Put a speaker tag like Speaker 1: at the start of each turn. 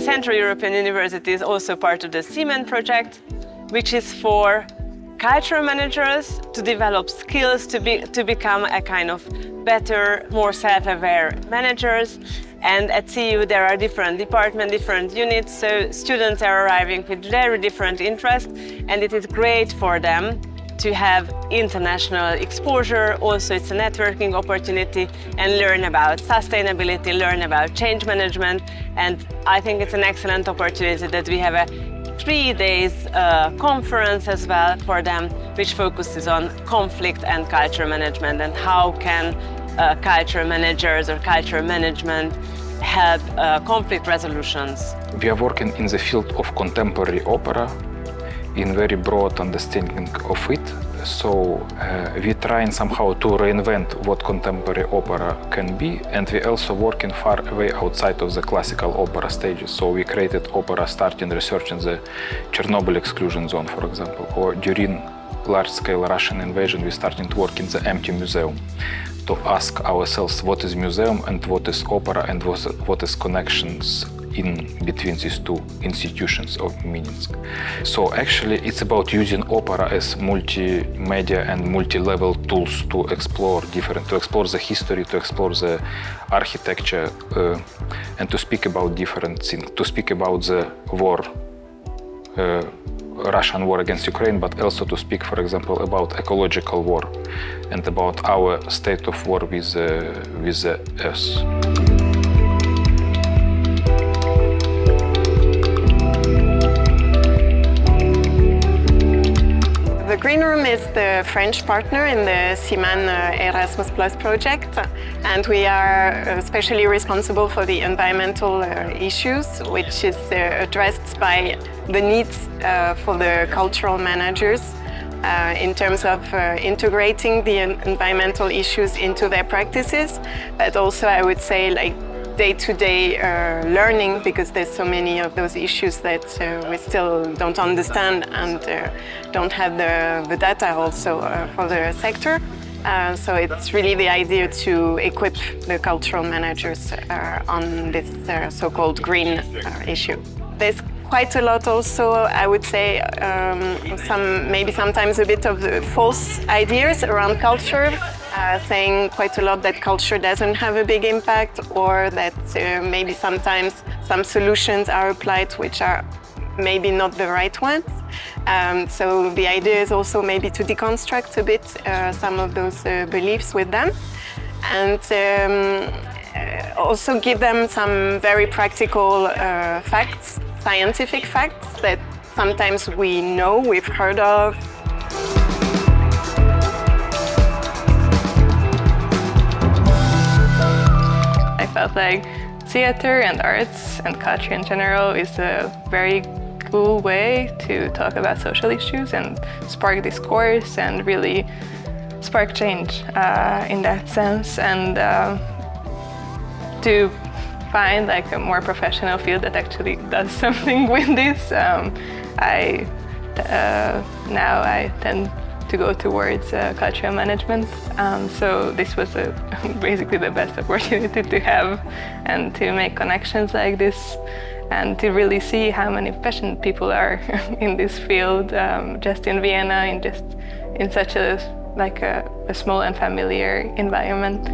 Speaker 1: the Central European University is also part of the CMAN project, which is for cultural managers to develop skills to become a kind of better, more self-aware managers. And at CU there are different departments, different units, so students are arriving with very different interests, and it is great for them to have international exposure. Also, it's a networking opportunity, and learn about sustainability, learn about change management. And I think it's an excellent opportunity that we have a 3 days conference as well for them, which focuses on conflict and culture management, and how can culture managers or culture management help conflict resolutions.
Speaker 2: We are working in the field of contemporary opera, in very broad understanding of it. So we trying somehow to reinvent what contemporary opera can be, and we also working far away outside of the classical opera stages. So we created opera starting research in the Chernobyl exclusion zone, for example, or during large-scale Russian invasion, we started to work in the empty museum to ask ourselves what is museum and what is opera, and what is connections in between these two institutions of Minsk. So actually it's about using opera as multimedia and multi-level tools to explore the history, to explore the architecture, and to speak about different things, to speak about the war, Russian war against Ukraine, but also to speak, for example, about ecological war and about our state of war with the earth.
Speaker 3: The Green Room is the French partner in the CMAN Erasmus Plus project, and we are especially responsible for the environmental issues, which is addressed by the needs for the cultural managers in terms of integrating the environmental issues into their practices, but also I would say like day-to-day learning, because there's so many of those issues that we still don't understand and don't have the data also for the sector. So it's really the idea to equip the cultural managers on this so-called green issue. There's quite a lot also, I would say, maybe sometimes a bit of the false ideas around culture, saying quite a lot that culture doesn't have a big impact, or that maybe sometimes some solutions are applied which are maybe not the right ones. So the idea is also maybe to deconstruct a bit some of those beliefs with them, and also give them some very practical facts, scientific facts that sometimes we know, we've heard of.
Speaker 4: I felt like theater and arts and culture in general is a very cool way to talk about social issues and spark discourse and really spark change in that sense, and to find like a more professional field that actually does something with this. Now I tend to go towards cultural management. So this was basically the best opportunity to have, and to make connections like this, and to really see how many passionate people are in this field, just in Vienna, in such a small and familiar environment.